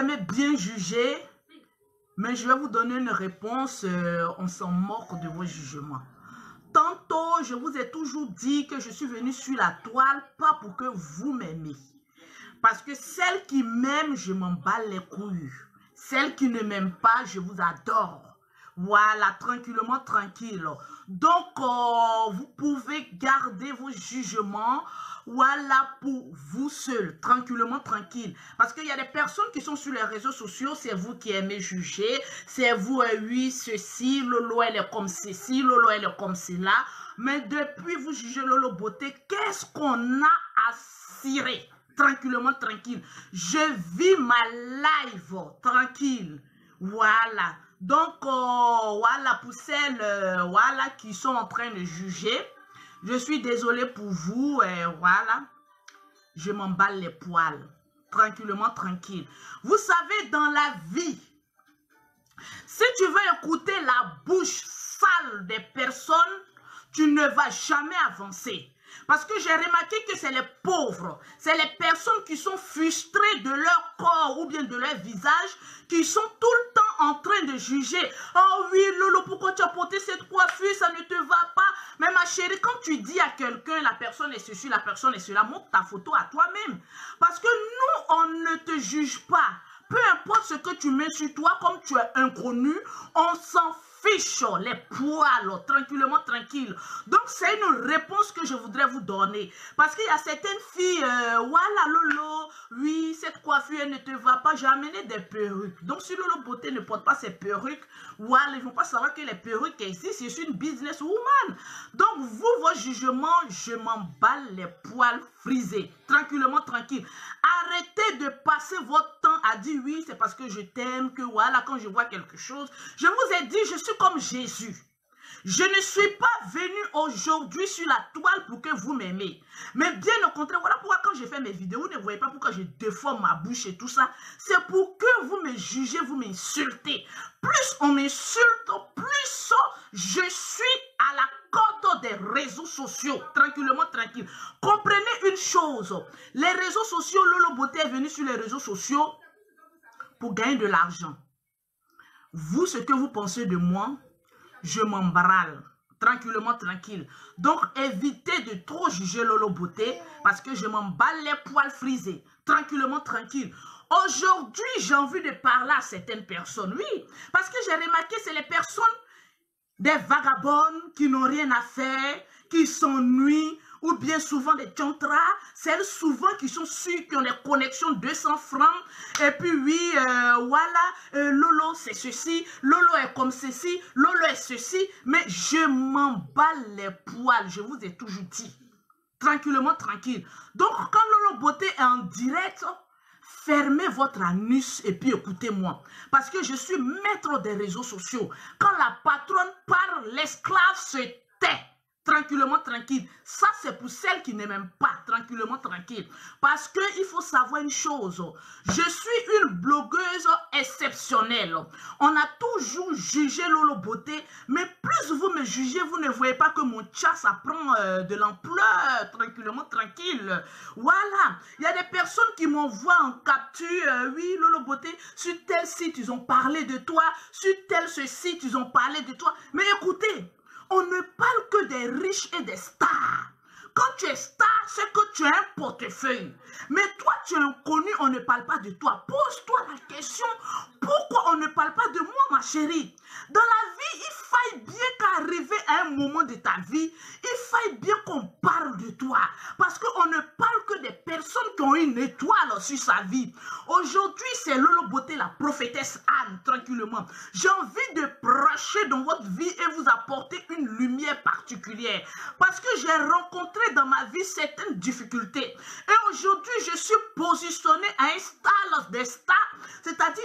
aimez bien juger, mais je vais vous donner une réponse, on s'en moque de vos jugements. Tantôt, je vous ai toujours dit que je suis venue sur la toile, pas pour que vous m'aimiez. Parce que celle qui m'aime, je m'en bats les couilles. Celle qui ne m'aime pas, je vous adore. Voilà, tranquillement, tranquille. Donc, vous pouvez garder vos jugements, voilà, pour vous seul, tranquillement, tranquille. Parce qu'il y a des personnes qui sont sur les réseaux sociaux, c'est vous qui aimez juger, c'est vous, oui, ceci, Lolo, elle est comme ceci, Lolo, elle est comme cela. Mais depuis vous jugez Lolo Beauté, qu'est-ce qu'on a à cirer? Tranquillement, tranquille. Je vis ma live, tranquille. Voilà. Donc, voilà, pour celles voilà, qui sont en train de juger, je suis désolée pour vous, voilà, je m'emballe les poils, tranquillement, tranquille. Vous savez, dans la vie, si tu veux écouter la bouche sale des personnes, tu ne vas jamais avancer. Parce que j'ai remarqué que c'est les pauvres, c'est les personnes qui sont frustrées de leur corps ou bien de leur visage, qui sont tout le temps en train de juger. Oh oui, Lolo, pourquoi tu as porté cette coiffure, ça ne te va pas. Mais ma chérie, quand tu dis à quelqu'un, la personne est ceci, la personne est cela, montre ta photo à toi-même. Parce que nous, on ne te juge pas. Peu importe ce que tu mets sur toi, comme tu es inconnu, on s'en fiche, les poils, tranquillement, tranquille. Donc, c'est une réponse que je voudrais vous donner. Parce qu'il y a certaines filles, voilà, Lolo, oui, cette coiffure, elle ne te va pas. J'ai amené des perruques. Donc, si Lolo Beauté ne porte pas ses perruques, voilà, ils ne vont pas savoir que les perruques existent. Je suis une businesswoman. Donc, vous, vos jugements, je m'emballe les poils frisés. Tranquillement, tranquille. Arrêtez de passer votre temps à dire oui, c'est parce que je t'aime, que voilà, quand je vois quelque chose. Je vous ai dit, je suis comme Jésus. Je ne suis pas venu aujourd'hui sur la toile pour que vous m'aimez. Mais bien au contraire, voilà pourquoi quand je fais mes vidéos, vous ne voyez pas pourquoi je déforme ma bouche et tout ça. C'est pour que vous me jugez, vous m'insultez. Plus on m'insulte, plus je suis à la corde des réseaux sociaux. Tranquillement, tranquille. Comprenez une chose. Les réseaux sociaux, Lolo Beauté est venu sur les réseaux sociaux pour gagner de l'argent. Vous, ce que vous pensez de moi, je m'emballe, tranquillement, tranquille. Donc, évitez de trop juger Lolo Beauté parce que je m'emballe les poils frisés, tranquillement, tranquille. Aujourd'hui, j'ai envie de parler à certaines personnes, oui, parce que j'ai remarqué, c'est les personnes, des vagabondes qui n'ont rien à faire, qui s'ennuient, ou bien souvent des tchontras, celles souvent qui sont sûres qui ont des connexions 200 francs, et puis oui, voilà, Lolo c'est ceci, Lolo est comme ceci, Lolo est ceci, mais je m'emballe les poils, je vous ai toujours dit, tranquillement, tranquille. Donc quand Lolo Beauté est en direct, fermez votre anus et puis écoutez-moi. Parce que je suis maître des réseaux sociaux. Quand la patronne parle, l'esclave se tait. Tranquillement, tranquille. Ça, c'est pour celles qui ne m'aiment pas. Tranquillement, tranquille. Parce qu'il faut savoir une chose. Je suis une blogueuse exceptionnelle. On a toujours jugé Lolo Beauté. Mais plus vous me jugez, vous ne voyez pas que mon chat, ça prend de l'ampleur. Tranquillement, tranquille. Voilà. Il y a des personnes qui m'envoient en capture. Oui, Lolo Beauté, sur tel site, ils ont parlé de toi. Sur tel ce site, ils ont parlé de toi. Mais écoutez, on ne parle que des riches et des stars. Quand tu es star, c'est que tu as un portefeuille. Mais toi, tu es inconnu, on ne parle pas de toi. Pose-toi la question, pourquoi on ne parle pas de moi, ma chérie? Dans la vie, il faille bien qu'arriver à un moment de ta vie, il faille bien qu'on parle de toi. Parce qu'on ne parle que des personnes qui ont une étoile sur sa vie. Aujourd'hui, c'est Lolo Beauté, la prophétesse Anne, tranquillement. J'ai envie de brancher dans votre vie et vous apporter une lumière particulière. Parce que j'ai rencontré dans ma vie certaines difficultés. Et aujourd'hui, je suis positionnée à un stade des stars, c'est-à-dire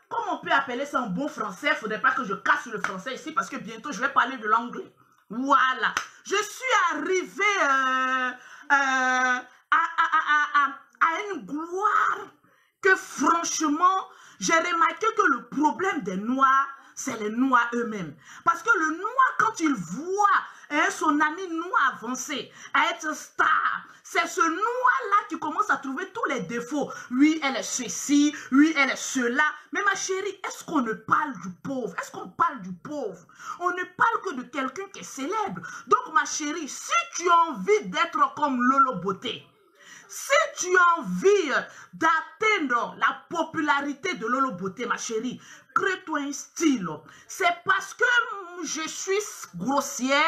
comment on peut appeler ça en bon français? Il ne faudrait pas que je casse le français ici parce que bientôt, je vais parler de l'anglais. Voilà. Je suis arrivée à une gloire que franchement, j'ai remarqué que le problème des Noirs, c'est les Noirs eux-mêmes. Parce que le Noir, quand il voit Et son ami noir avancé, à être star. C'est ce noir-là qui commence à trouver tous les défauts. Oui, elle est ceci, oui, elle est cela. Mais ma chérie, est-ce qu'on ne parle du pauvre? Est-ce qu'on parle du pauvre? On ne parle que de quelqu'un qui est célèbre. Donc ma chérie, si tu as envie d'être comme Lolo Beauté, si tu as envie d'atteindre la popularité de Lolo Beauté, ma chérie, crée-toi un style. C'est parce que je suis grossière,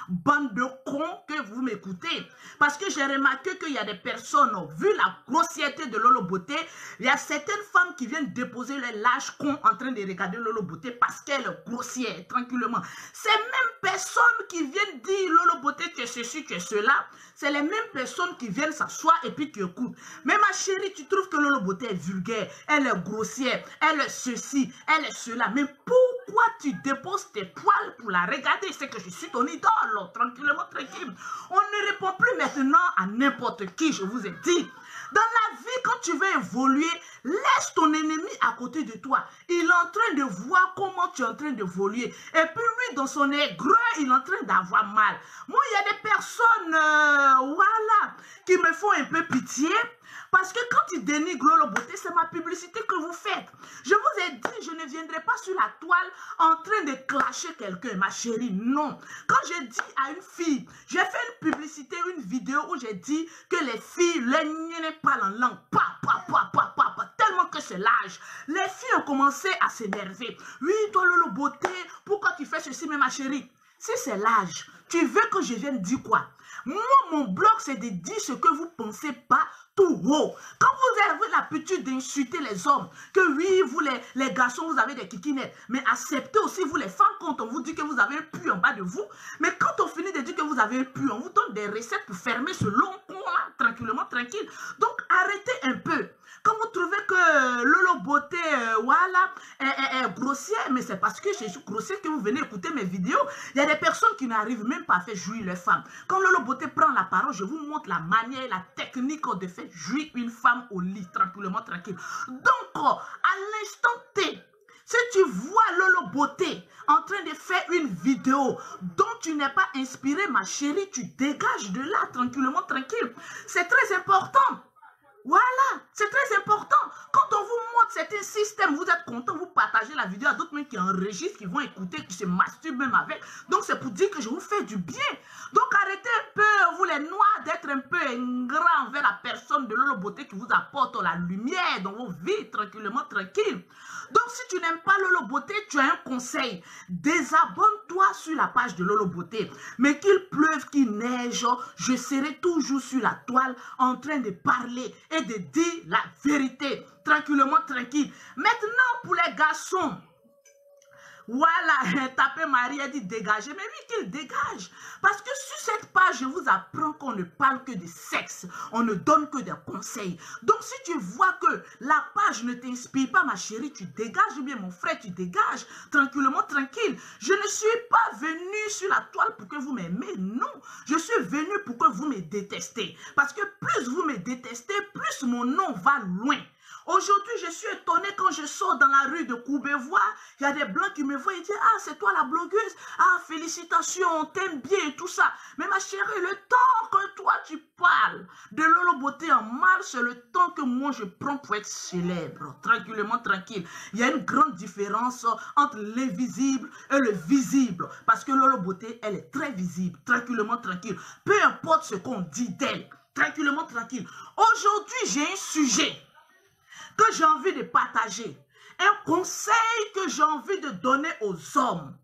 bande de cons, que vous m'écoutez. Parce que j'ai remarqué qu'il y a des personnes, vu la grossièreté de Lolo Beauté, il y a certaines femmes qui viennent déposer les lâches cons en train de regarder Lolo Beauté parce qu'elle est grossière, tranquillement. Ces mêmes personnes qui viennent dire Lolo Beauté, tu es ceci, tu es cela, c'est les mêmes personnes qui viennent s'asseoir et puis qui écoutent. Mais ma chérie, tu trouves que Lolo Beauté est vulgaire, elle est grossière, elle est ceci, elle est cela. Mais pourquoi tu déposes tes poils pour la regarder? C'est que je suis ton idole, tranquillement, tranquille. On ne répond plus maintenant à n'importe qui, je vous ai dit. Dans la vie, quand tu veux évoluer, laisse ton ennemi à côté de toi. Il est en train de voir comment tu es en train d'évoluer. Et puis lui, dans son aigreur, il est en train d'avoir mal. Moi, il y a des personnes, voilà, qui me font un peu pitié. Parce que quand ils dénigrent Lolo Beauté, c'est ma publicité que vous faites. Je vous ai dit, je ne viendrai pas sur la toile en train de clasher quelqu'un, ma chérie, non. Quand j'ai dit à une fille, j'ai fait une publicité, une vidéo où j'ai dit que les filles, les niais parlent en langue, tellement que c'est l'âge. Les filles ont commencé à s'énerver. Oui, toi Lolo Beauté, pourquoi tu fais ceci, mais ma chérie? Si c'est l'âge, tu veux que je vienne dire quoi? Moi, mon blog, c'est de dire ce que vous ne pensez pas tout haut. Quand vous avez l'habitude d'insulter les hommes, que oui, vous les garçons, vous avez des kikinettes, mais acceptez aussi, vous les femmes, quand on vous dit que vous avez un puits en bas de vous, mais quand on finit de dire que vous avez un puits, on vous donne des recettes pour fermer ce long pont-là, tranquillement, tranquille. Donc, arrêtez un peu. Quand vous trouvez que Lolo Beauté, voilà, est grossière, mais c'est parce que je suis grossière que vous venez écouter mes vidéos. Il y a des personnes qui n'arrivent même pas à faire jouir les femmes. Quand Lolo Beauté prend la parole, je vous montre la manière et la technique de faire jouir une femme au lit, tranquillement, tranquille. Donc, à l'instant T, si tu vois Lolo Beauté en train de faire une vidéo dont tu n'es pas inspiré, ma chérie, tu dégages de là, tranquillement, tranquille. C'est très important. Voilà, c'est très important. Quand on vous montre certains systèmes, vous êtes content, vous partagez la vidéo à d'autres même qui enregistrent, qui vont écouter, qui se masturbent même avec. Donc c'est pour dire que je vous fais du bien. Donc arrêtez un peu, vous les noirs, d'être un peu ingrats envers la personne de Lolo Beauté qui vous apporte la lumière dans vos vies, tranquillement, tranquille. Donc si tu n'aimes pas Lolo Beauté, tu as un conseil. Désabonne-toi sur la page de Lolo Beauté. Mais qu'il pleuve, qu'il neige, je serai toujours sur la toile en train de parler et de dire la vérité, tranquillement, tranquille. Maintenant, pour les garçons, voilà, tapez Marie, elle dit dégager. Mais oui, qu'il dégage. Parce que sur cette page, je vous apprends qu'on ne parle que de sexe. On ne donne que des conseils. Donc, si tu vois que la page ne t'inspire pas, ma chérie, tu dégages. Ou bien, mon frère, tu dégages. Tranquillement, tranquille. Je ne suis pas venue sur la toile pour que vous m'aimez. Non. Je suis venue pour que vous me détestez. Parce que plus vous me détestez, plus mon nom va loin. Aujourd'hui, je suis étonnée quand je sors dans la rue de Courbevoie, il y a des blancs qui me voient et disent « Ah, c'est toi la blogueuse, ah, félicitations, on t'aime bien et tout ça. » Mais ma chérie, le temps que toi tu parles de Lolo Beauté en marche, c'est le temps que moi je prends pour être célèbre, tranquillement, tranquille. Il y a une grande différence entre l'invisible et le visible. Parce que Lolo Beauté, elle est très visible, tranquillement, tranquille. Peu importe ce qu'on dit d'elle, tranquillement, tranquille. Aujourd'hui, j'ai un sujet que j'ai envie de partager, un conseil que j'ai envie de donner aux hommes.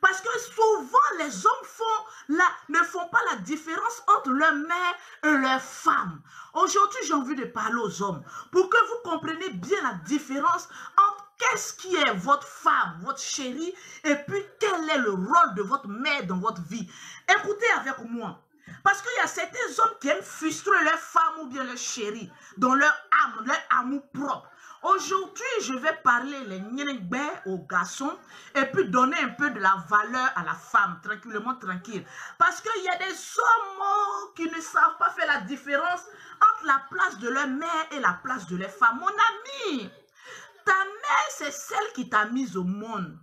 Parce que souvent, les hommes ne font pas la différence entre leur mère et leur femme. Aujourd'hui, j'ai envie de parler aux hommes pour que vous compreniez bien la différence entre qu'est-ce qui est votre femme, votre chérie, et puis quel est le rôle de votre mère dans votre vie. Écoutez avec moi. Parce qu'il y a certains hommes qui aiment frustrer leur femme ou bien leur chérie dans leur âme, leur amour propre. Aujourd'hui, je vais parler les niengbé aux garçons et puis donner un peu de la valeur à la femme, tranquillement, tranquille. Parce qu'il y a des hommes qui ne savent pas faire la différence entre la place de leur mère et la place de leur femme. Mon ami, ta mère, c'est celle qui t'a mise au monde.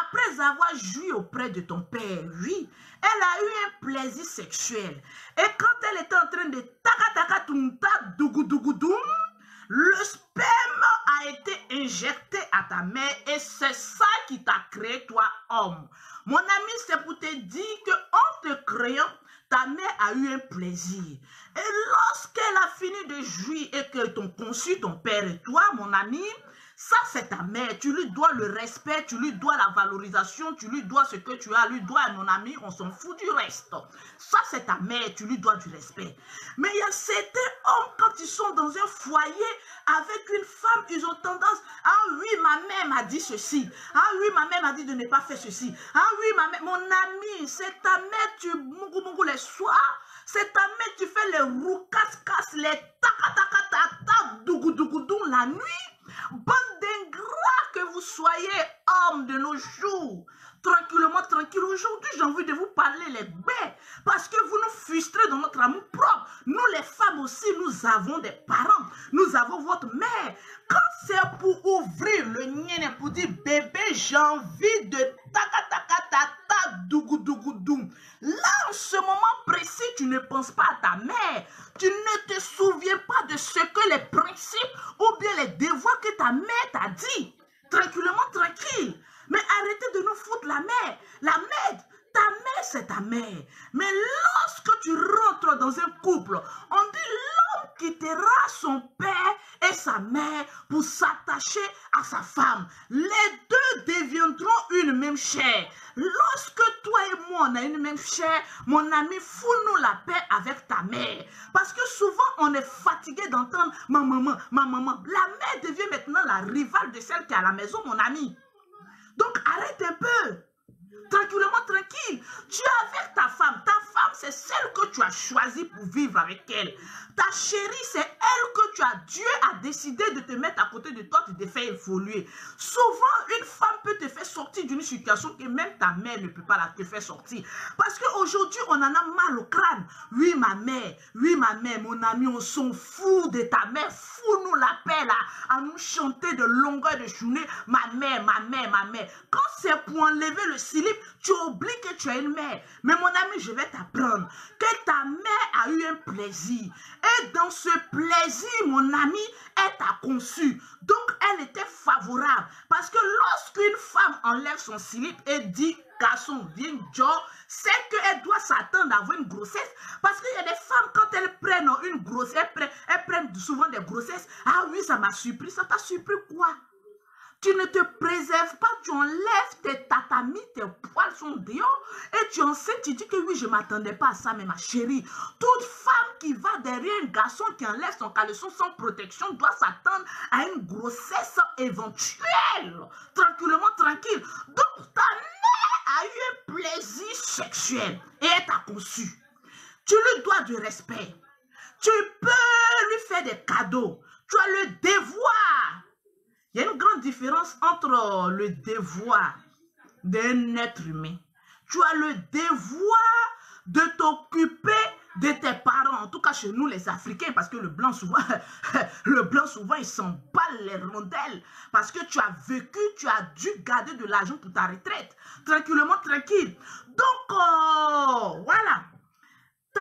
Après avoir joui auprès de ton père, oui, elle a eu un plaisir sexuel. Et quand elle était en train de taka-taka-tumta, dougou-dougou-doum, le sperme a été injecté à ta mère et c'est ça qui t'a créé, toi, homme. Mon ami, c'est pour te dire qu'en te créant, ta mère a eu un plaisir. Et lorsqu'elle a fini de jouir et que t'ont conçu ton père et toi, mon ami, ça c'est ta mère. Tu lui dois le respect, tu lui dois la valorisation, tu lui dois ce que tu as, lui dois, mon ami, on s'en fout du reste. Ça c'est ta mère, tu lui dois du respect. Mais il y a certains hommes, quand ils sont dans un foyer avec une femme, ils ont tendance, ah oui, ma mère m'a dit ceci, ah oui, ma mère m'a dit de ne pas faire ceci, ah oui, ma mère, mon ami, c'est ta mère, tu mougou les soirs, c'est ta mère, tu fais les roucasse-casse, les taka-taka-taka, dougou-dougou-doum la nuit. Bande d'ingrats que vous soyez hommes de nos jours. Tranquillement, tranquille. Aujourd'hui, j'ai envie de vous parler les bêtes. Parce que vous nous frustrez dans notre amour propre. Nous, les femmes aussi, nous avons des parents. Nous avons votre mère. Quand c'est pour ouvrir le nien pour dire bébé, j'ai envie de taka-taka-taka, dougou-dougou-doum. Là, en ce moment précis, tu ne penses pas à ta mère. Tu ne te souviens pas de ce que les principes ou bien les devoirs que ta mère t'a dit. Tranquillement, tranquille. Mais arrêtez de nous foutre la mère. La mère, ta mère, c'est ta mère. Mais lorsque tu rentres dans un couple, on dit l'homme quittera son père et sa mère pour s'attacher à sa femme. Les deux deviendront une même chair. Lorsque toi et moi, on a une même chair, mon ami, fous-nous la paix avec ta mère. Parce que souvent, on est fatigué d'entendre ma maman, ma maman. La mère devient maintenant la rivale de celle qui est à la maison, mon ami. Donc, arrête un peu. Tranquillement, tranquille. Tu es avec ta femme. Ta femme, c'est celle que tu as choisie pour vivre avec elle. Ta chérie, c'est elle que tu as. Dieu a décidé de te mettre à côté de toi, de te faire évoluer. Souvent, une femme peut te faire sortir d'une situation que même ta mère ne peut pas te faire sortir. Parce qu'aujourd'hui, on en a mal au crâne. Oui, ma mère, mon ami, on s'en fout de ta mère. Fous-nous la paix là, à nous chanter de longueur de journée. Ma mère, ma mère, ma mère. Quand c'est pour enlever le slip, tu oublies que tu as une mère. Mais mon ami, je vais t'apprendre que ta mère a eu un plaisir. Et dans ce plaisir, mon ami, elle t'a conçu. Donc, elle était favorable. Parce que lorsqu'une femme enlève son slip et dit, garçon, viens, Joe, c'est qu'elle doit s'attendre à avoir une grossesse. Parce qu'il y a des femmes, quand elles prennent une grossesse, elles prennent souvent des grossesses. Ah oui, ça m'a surpris. Ça t'a surpris quoi? Tu ne te préserves pas, tu enlèves tes tatamis, tes poils sont dehors et tu enseignes, tu dis que oui, je ne m'attendais pas à ça, mais ma chérie, toute femme qui va derrière un garçon qui enlève son caleçon sans protection doit s'attendre à une grossesse éventuelle. Tranquillement, tranquille. Donc, ta mère a eu un plaisir sexuel et elle t'a conçu. Tu lui dois du respect. Tu peux lui faire des cadeaux. Tu as le devoir. Il y a une grande différence entre le devoir d'un être humain. Tu as le devoir de t'occuper de tes parents. En tout cas, chez nous, les Africains, parce que le blanc, souvent, il s'emballe les rondelles. Parce que tu as vécu, tu as dû garder de l'argent pour ta retraite. Tranquillement, tranquille. Donc, voilà.